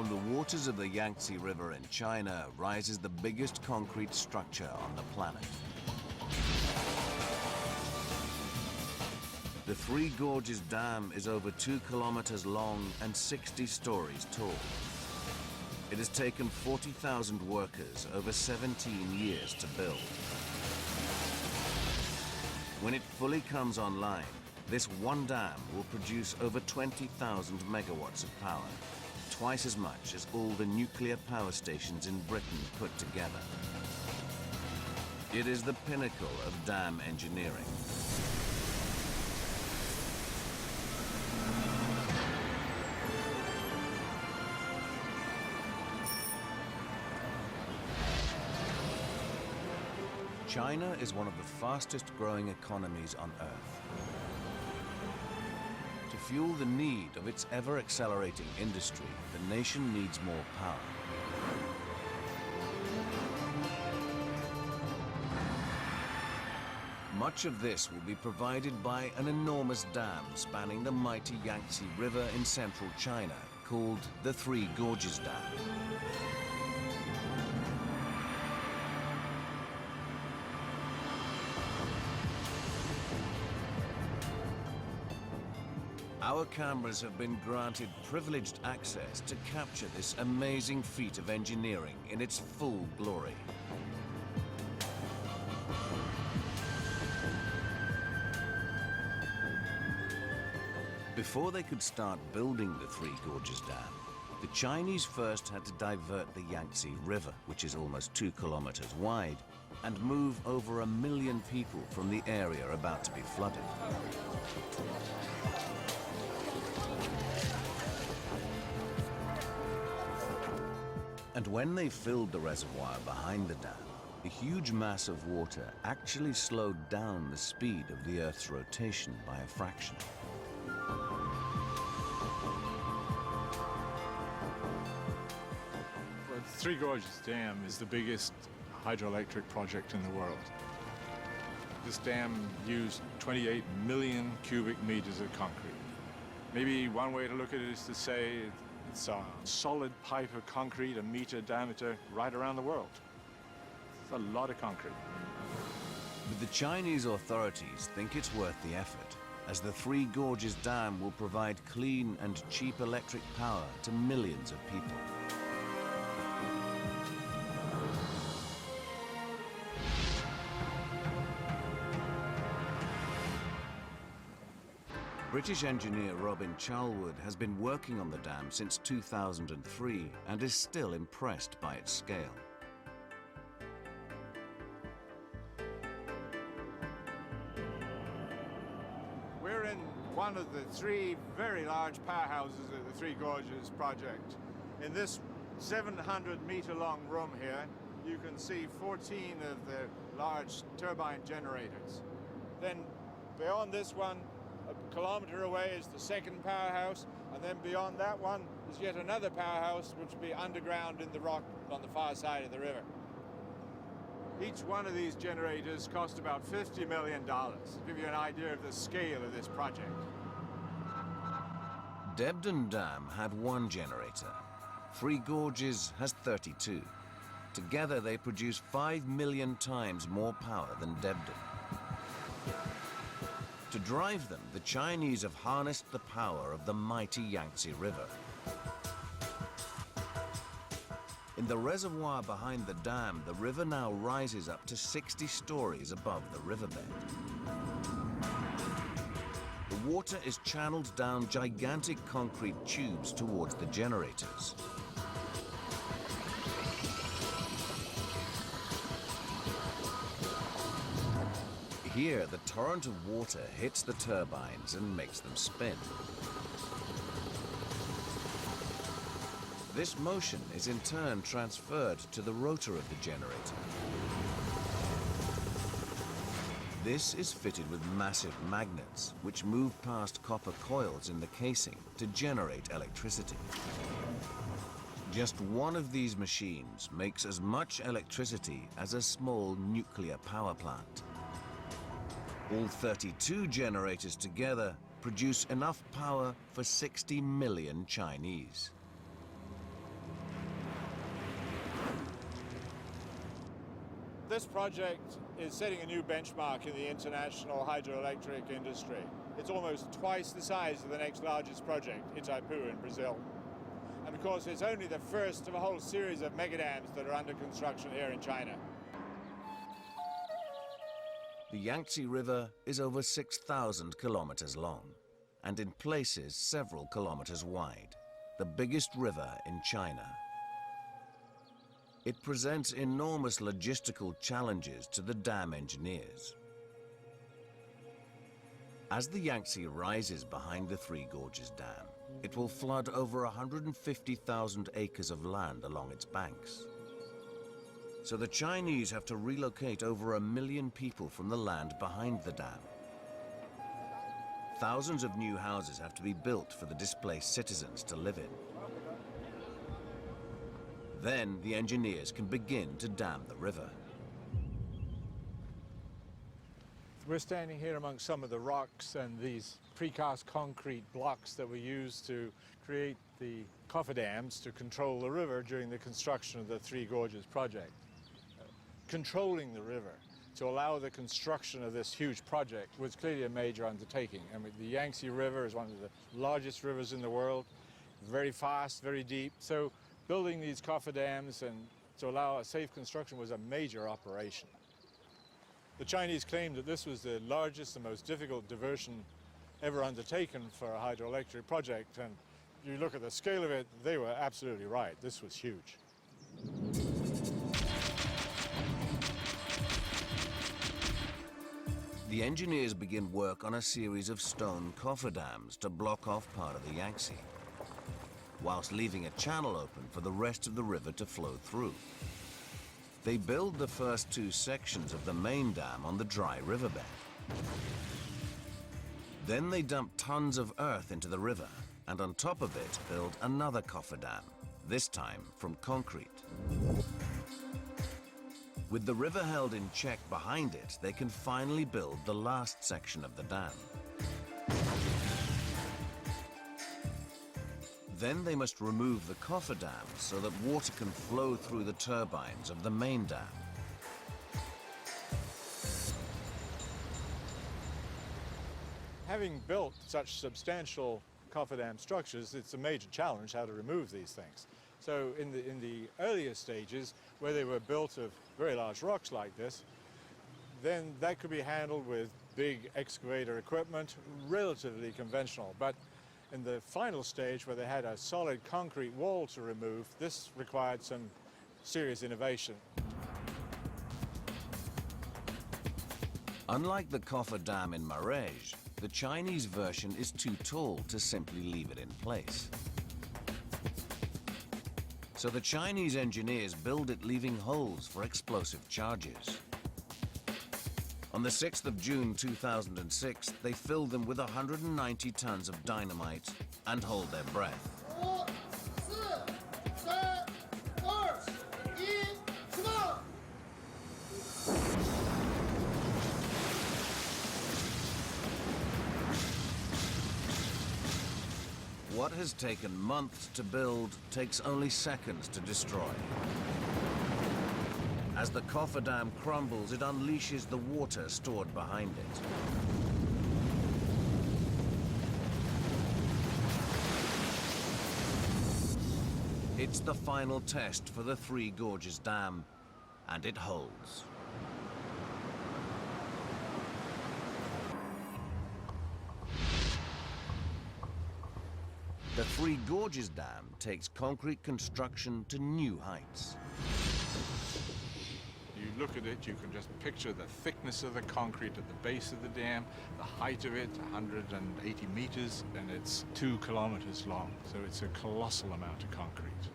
From the waters of the Yangtze River in China rises the biggest concrete structure on the planet. The Three Gorges Dam is over 2 kilometers long and 60 stories tall. It has taken 40,000 workers over 17 years to build. When it fully comes online, this one dam will produce over 20,000 megawatts of power, twice as much as all the nuclear power stations in Britain put together. It is the pinnacle of dam engineering. China is one of the fastest growing economies on Earth. To fuel the need of its ever-accelerating industry, the nation needs more power. Much of this will be provided by an enormous dam spanning the mighty Yangtze River in central China, called the Three Gorges Dam. Our cameras have been granted privileged access to capture this amazing feat of engineering in its full glory. Before they could start building the Three Gorges Dam, the Chinese first had to divert the Yangtze River, which is almost 2 kilometers wide, and move over 1 million people from the area about to be flooded. And when they filled the reservoir behind the dam, a huge mass of water actually slowed down the speed of the Earth's rotation by a fraction. Well, the Three Gorges Dam is the biggest hydroelectric project in the world. This dam used 28 million cubic meters of concrete. Maybe one way to look at it is to say it's a solid pipe of concrete, a meter diameter, right around the world. It's a lot of concrete. But the Chinese authorities think it's worth the effort, as the Three Gorges Dam will provide clean and cheap electric power to millions of people. British engineer Robin Charlwood has been working on the dam since 2003 and is still impressed by its scale. We're in one of the 3 very large powerhouses of the Three Gorges project. In this 700-meter-long room here, you can see 14 of the large turbine generators. Then beyond this one, a kilometer away is the second powerhouse, and then beyond that one is yet another powerhouse, which will be underground in the rock on the far side of the river. Each one of these generators cost about $50 million, to give you an idea of the scale of this project. Debden Dam had 1 generator. Three Gorges has 32. Together they produce 5 million times more power than Debden. To drive them, the Chinese have harnessed the power of the mighty Yangtze River. In the reservoir behind the dam, the river now rises up to 60 stories above the riverbed. The water is channeled down gigantic concrete tubes towards the generators. Here, the torrent of water hits the turbines and makes them spin. This motion is in turn transferred to the rotor of the generator. This is fitted with massive magnets, which move past copper coils in the casing to generate electricity. Just one of these machines makes as much electricity as a small nuclear power plant. All 32 generators together produce enough power for 60 million Chinese. This project is setting a new benchmark in the international hydroelectric industry. It's almost twice the size of the next largest project, Itaipu in Brazil. And of course, it's only the first of a whole series of megadams that are under construction here in China. The Yangtze River is over 6,000 kilometers long, and in places several kilometers wide, the biggest river in China. It presents enormous logistical challenges to the dam engineers. As the Yangtze rises behind the Three Gorges Dam, it will flood over 150,000 acres of land along its banks. So the Chinese have to relocate over 1 million people from the land behind the dam. Thousands of new houses have to be built for the displaced citizens to live in. Then the engineers can begin to dam the river. We're standing here among some of the rocks and these precast concrete blocks that were used to create the cofferdams to control the river during the construction of the Three Gorges project. Controlling the river to allow the construction of this huge project was clearly a major undertaking. I mean, the Yangtze River is one of the largest rivers in the world, very fast, very deep. So building these cofferdams and to allow a safe construction was a major operation. The Chinese claimed that this was the largest and most difficult diversion ever undertaken for a hydroelectric project, and you look at the scale of it, they were absolutely right. This was huge. The engineers begin work on a series of stone cofferdams to block off part of the Yangtze, whilst leaving a channel open for the rest of the river to flow through. They build the first 2 sections of the main dam on the dry riverbed. Then they dump tons of earth into the river, and on top of it build another cofferdam, this time from concrete. With the river held in check behind it, they can finally build the last section of the dam. Then they must remove the cofferdams so that water can flow through the turbines of the main dam. Having built such substantial cofferdam structures, it's a major challenge how to remove these things. So in the earlier stages, where they were built of very large rocks like this, then that could be handled with big excavator equipment, relatively conventional. But in the final stage, where they had a solid concrete wall to remove, this required some serious innovation. Unlike the cofferdam in Marais, the Chinese version is too tall to simply leave it in place. So the Chinese engineers build it leaving holes for explosive charges. On the 6th of June 2006, they fill them with 190 tons of dynamite and hold their breath. What has taken months to build takes only seconds to destroy. As the cofferdam crumbles, it unleashes the water stored behind it. It's the final test for the Three Gorges Dam, and it holds. The Three Gorges Dam takes concrete construction to new heights. You look at it, you can just picture the thickness of the concrete at the base of the dam, the height of it, 180 meters, and it's 2 kilometers long. So it's a colossal amount of concrete.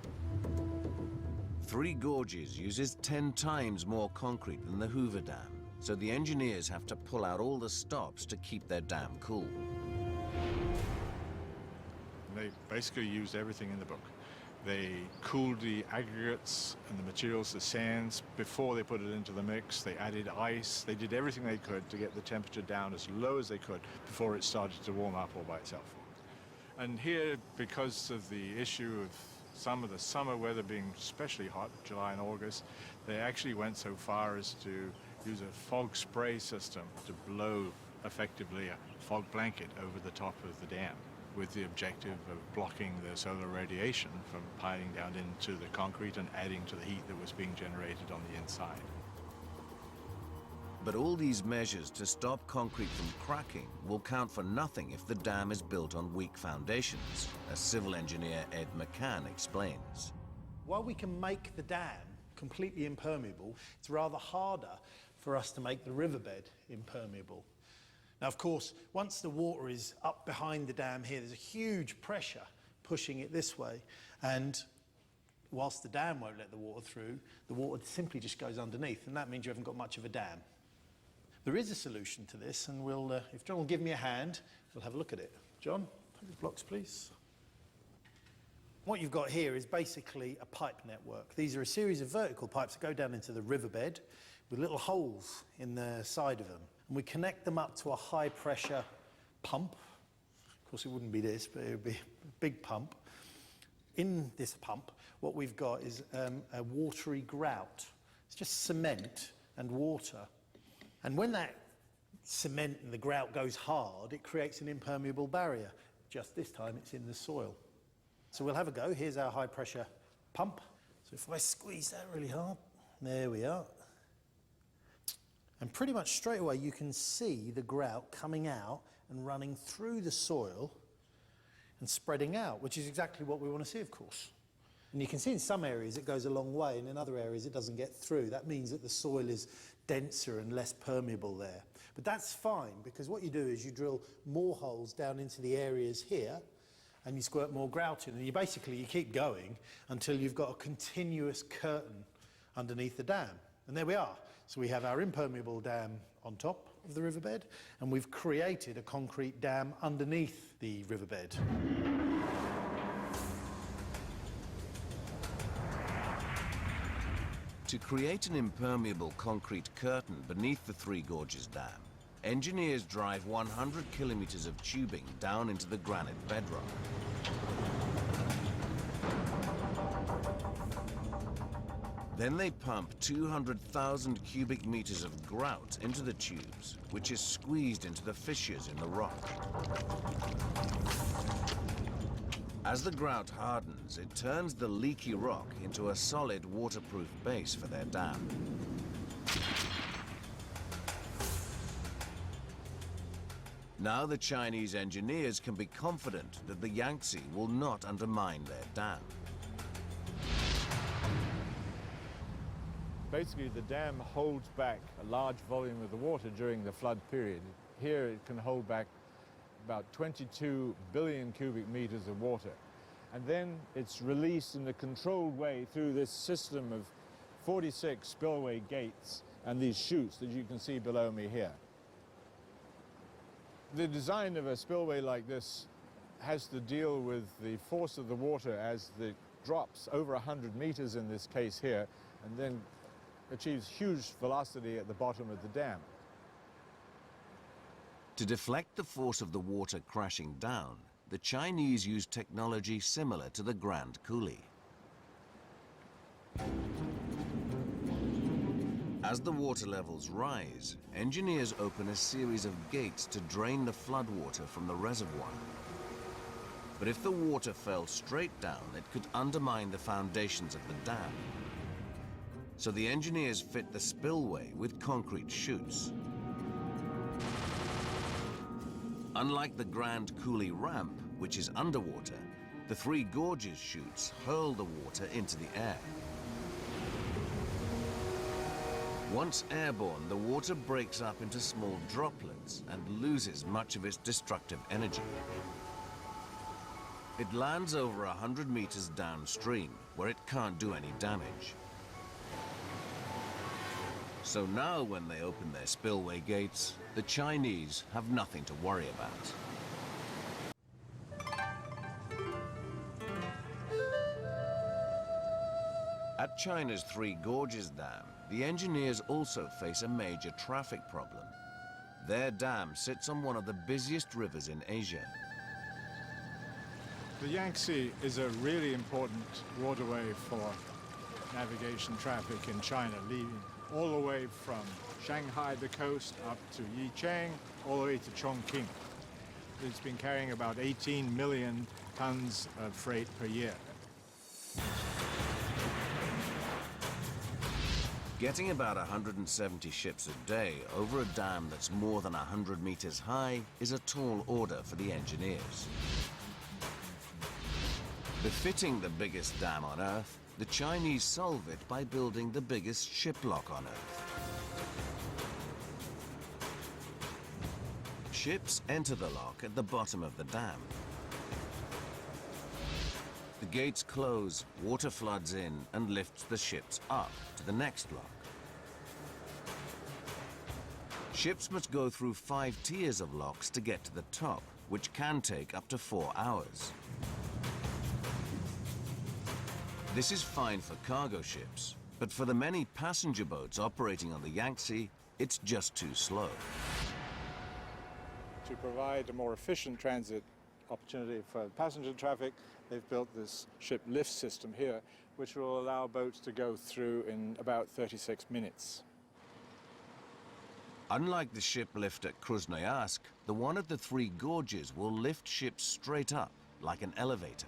Three Gorges uses 10 times more concrete than the Hoover Dam, so the engineers have to pull out all the stops to keep their dam cool. They basically used everything in the book. They cooled the aggregates and the materials, the sands, before they put it into the mix. They added ice. They did everything they could to get the temperature down as low as they could before it started to warm up all by itself. And here, because of the issue of some of the summer weather being especially hot, July and August, they actually went so far as to use a fog spray system to blow effectively a fog blanket over the top of the dam, with the objective of blocking the solar radiation from piling down into the concrete and adding to the heat that was being generated on the inside. But all these measures to stop concrete from cracking will count for nothing if the dam is built on weak foundations, as civil engineer Ed McCann explains. While we can make the dam completely impermeable, it's rather harder for us to make the riverbed impermeable. Now, of course, once the water is up behind the dam here, there's a huge pressure pushing it this way, and whilst the dam won't let the water through, the water simply just goes underneath, and that means you haven't got much of a dam. There is a solution to this, and we'll, if John will give me a hand, we'll have a look at it. John, take the blocks, please. What you've got here is basically a pipe network. These are a series of vertical pipes that go down into the riverbed with little holes in the side of them. And we connect them up to a high-pressure pump. Of course, it wouldn't be this, but it would be a big pump. In this pump, what we've got is a watery grout. It's just cement and water. And when that cement and the grout goes hard, it creates an impermeable barrier. Just this time, it's in the soil. So we'll have a go. Here's our high-pressure pump. So if I squeeze that really hard, there we are. And pretty much straight away, you can see the grout coming out and running through the soil and spreading out, which is exactly what we want to see, of course. And you can see in some areas it goes a long way, and in other areas it doesn't get through. That means that the soil is denser and less permeable there. But that's fine, because what you do is you drill more holes down into the areas here, and you squirt more grout in, and you keep going until you've got a continuous curtain underneath the dam. And there we are. So we have our impermeable dam on top of the riverbed, and we've created a concrete dam underneath the riverbed. To create an impermeable concrete curtain beneath the Three Gorges Dam, engineers drive 100 kilometers of tubing down into the granite bedrock. Then they pump 200,000 cubic meters of grout into the tubes, which is squeezed into the fissures in the rock. As the grout hardens, it turns the leaky rock into a solid waterproof base for their dam. Now the Chinese engineers can be confident that the Yangtze will not undermine their dam. Basically, the dam holds back a large volume of the water during the flood period. Here it can hold back about 22 billion cubic meters of water. And then it's released in a controlled way through this system of 46 spillway gates and these chutes that you can see below me here. The design of a spillway like this has to deal with the force of the water as it drops over 100 meters in this case here, and then achieves huge velocity at the bottom of the dam. To deflect the force of the water crashing down, the Chinese use technology similar to the Grand Coulee. As the water levels rise, engineers open a series of gates to drain the floodwater from the reservoir. But if the water fell straight down, it could undermine the foundations of the dam. So the engineers fit the spillway with concrete chutes. Unlike the Grand Coulee ramp, which is underwater, the Three Gorges chutes hurl the water into the air. Once airborne, the water breaks up into small droplets and loses much of its destructive energy. It lands over 100 meters downstream, where it can't do any damage. So now when they open their spillway gates, the Chinese have nothing to worry about. At China's Three Gorges Dam, the engineers also face a major traffic problem. Their dam sits on one of the busiest rivers in Asia. The Yangtze is a really important waterway for navigation traffic in China, leading all the way from Shanghai, the coast, up to Yichang, all the way to Chongqing. It's been carrying about 18 million tons of freight per year. Getting about 170 ships a day over a dam that's more than 100 meters high is a tall order for the engineers. Befitting the biggest dam on Earth, the Chinese solve it by building the biggest ship lock on Earth. Ships enter the lock at the bottom of the dam. The gates close, water floods in and lifts the ships up to the next lock. Ships must go through 5 tiers of locks to get to the top, which can take up to 4 hours. This is fine for cargo ships, but for the many passenger boats operating on the Yangtze, it's just too slow. To provide a more efficient transit opportunity for passenger traffic, they've built this ship lift system here, which will allow boats to go through in about 36 minutes. Unlike the ship lift at Krasnoyarsk, the one at the Three Gorges will lift ships straight up, like an elevator.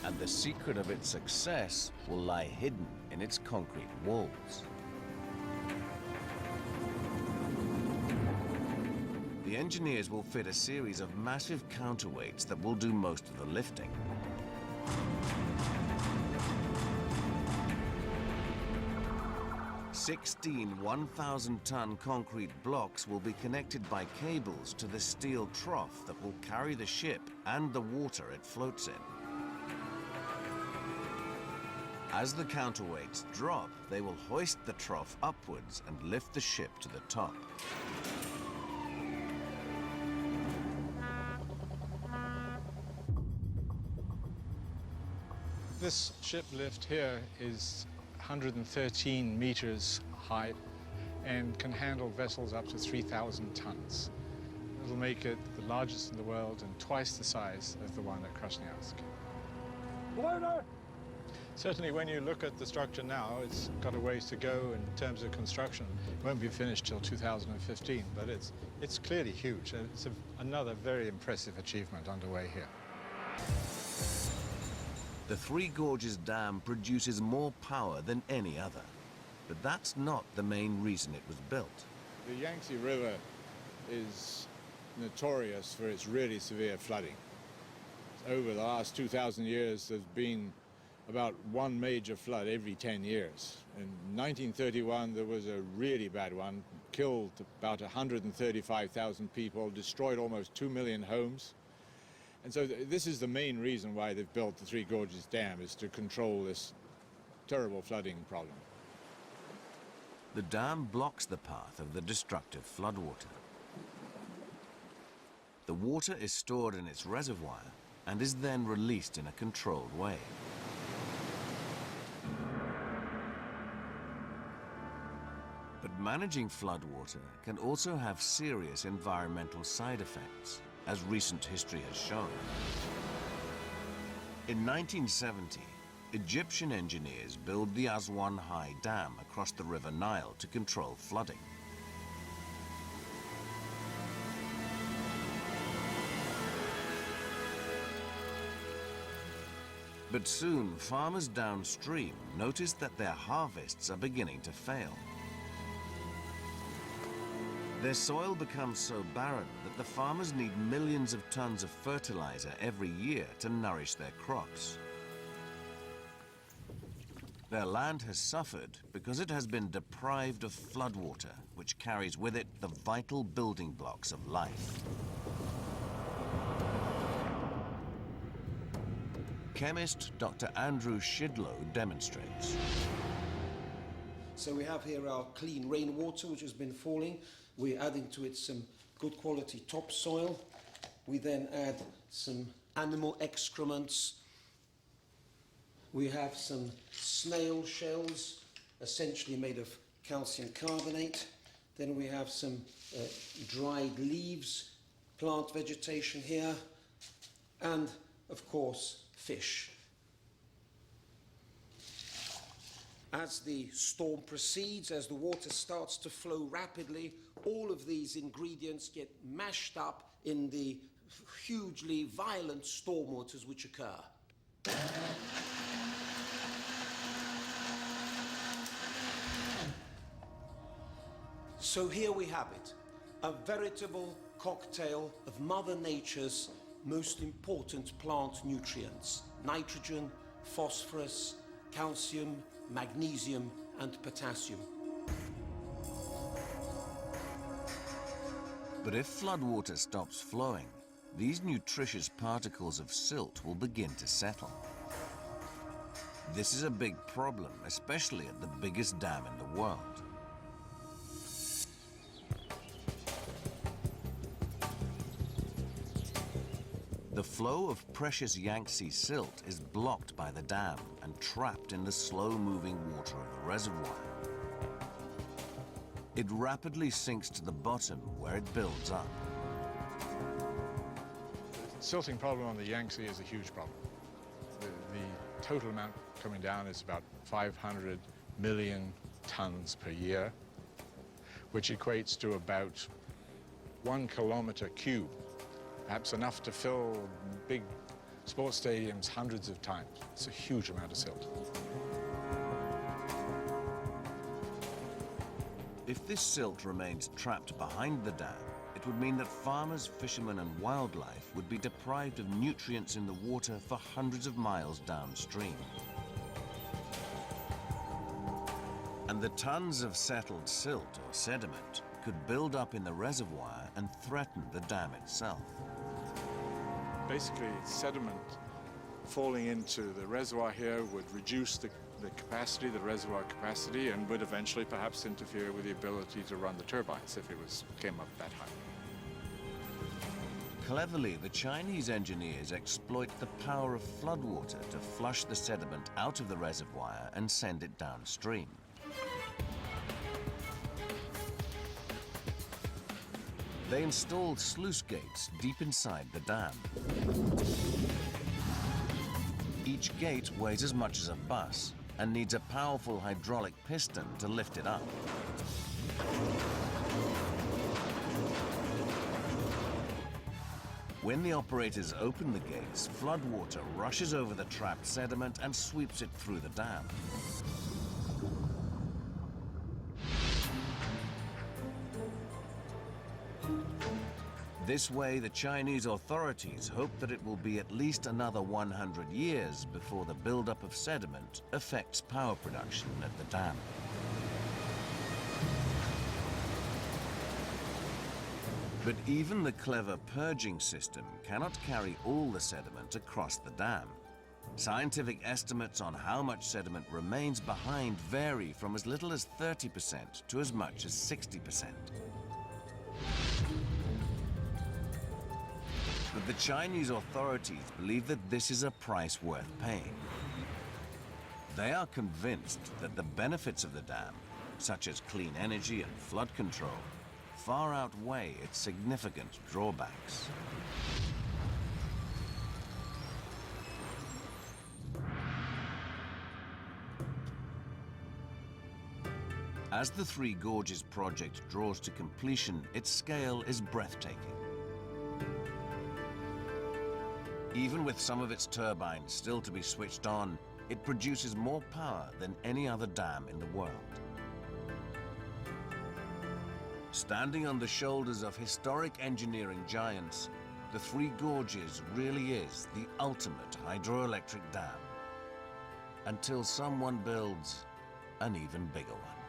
And the secret of its success will lie hidden in its concrete walls. The engineers will fit a series of massive counterweights that will do most of the lifting. Sixteen 1,000-ton concrete blocks will be connected by cables to the steel trough that will carry the ship and the water it floats in. As the counterweights drop, they will hoist the trough upwards and lift the ship to the top. This ship lift here is 113 meters high and can handle vessels up to 3,000 tons. It'll make it the largest in the world and twice the size of the one at Krasnoyarsk. Certainly when you look at the structure now, it's got a ways to go in terms of construction. It won't be finished till 2015, but it's clearly huge. It's another very impressive achievement underway here. The Three Gorges Dam produces more power than any other, but that's not the main reason it was built. The Yangtze River is notorious for its really severe flooding. Over the last 2,000 years, there's been about one major flood every 10 years. In 1931, there was a really bad one, killed about 135,000 people, destroyed almost 2 million homes. And so this is the main reason why they've built the Three Gorges Dam, is to control this terrible flooding problem. The dam blocks the path of the destructive floodwater. The water is stored in its reservoir and is then released in a controlled way. But managing floodwater can also have serious environmental side effects, as recent history has shown. In 1970, Egyptian engineers built the Aswan High Dam across the River Nile to control flooding. But soon, farmers downstream noticed that their harvests are beginning to fail. Their soil becomes so barren that the farmers need millions of tons of fertilizer every year to nourish their crops. Their land has suffered because it has been deprived of floodwater, which carries with it the vital building blocks of life. Chemist Dr. Andrew Shidlow demonstrates. So we have here our clean rainwater, which has been falling. We're adding to it some good quality topsoil. We then add some animal excrements. We have some snail shells, essentially made of calcium carbonate. Then we have some dried leaves, plant vegetation here, and of course fish. As the storm proceeds, as the water starts to flow rapidly, all of these ingredients get mashed up in the hugely violent storm waters which occur. So here we have it, a veritable cocktail of Mother Nature's most important plant nutrients: nitrogen, phosphorus, calcium, magnesium, and potassium. But if floodwater stops flowing, these nutritious particles of silt will begin to settle. This is a big problem, especially at the biggest dam in the world. The flow of precious Yangtze silt is blocked by the dam and trapped in the slow-moving water of the reservoir. It rapidly sinks to the bottom where it builds up. The silting problem on the Yangtze is a huge problem. The total amount coming down is about 500 million tons per year, which equates to about 1 kilometer cube. Perhaps enough to fill big sports stadiums hundreds of times. It's a huge amount of silt. If this silt remains trapped behind the dam, it would mean that farmers, fishermen, and wildlife would be deprived of nutrients in the water for hundreds of miles downstream. And the tons of settled silt or sediment could build up in the reservoir and threaten the dam itself. Basically, sediment falling into the reservoir here would reduce the capacity, the reservoir capacity, and would eventually perhaps interfere with the ability to run the turbines if it came up that high. Cleverly, the Chinese engineers exploit the power of floodwater to flush the sediment out of the reservoir and send it downstream. They installed sluice gates deep inside the dam. Each gate weighs as much as a bus and needs a powerful hydraulic piston to lift it up. When the operators open the gates, floodwater rushes over the trapped sediment and sweeps it through the dam. This way, the Chinese authorities hope that it will be at least another 100 years before the buildup of sediment affects power production at the dam. But even the clever purging system cannot carry all the sediment across the dam. Scientific estimates on how much sediment remains behind vary from as little as 30% to as much as 60%. But the Chinese authorities believe that this is a price worth paying. They are convinced that the benefits of the dam, such as clean energy and flood control, far outweigh its significant drawbacks. As the Three Gorges project draws to completion, its scale is breathtaking. Even with some of its turbines still to be switched on, it produces more power than any other dam in the world. Standing on the shoulders of historic engineering giants, the Three Gorges really is the ultimate hydroelectric dam. Until someone builds an even bigger one.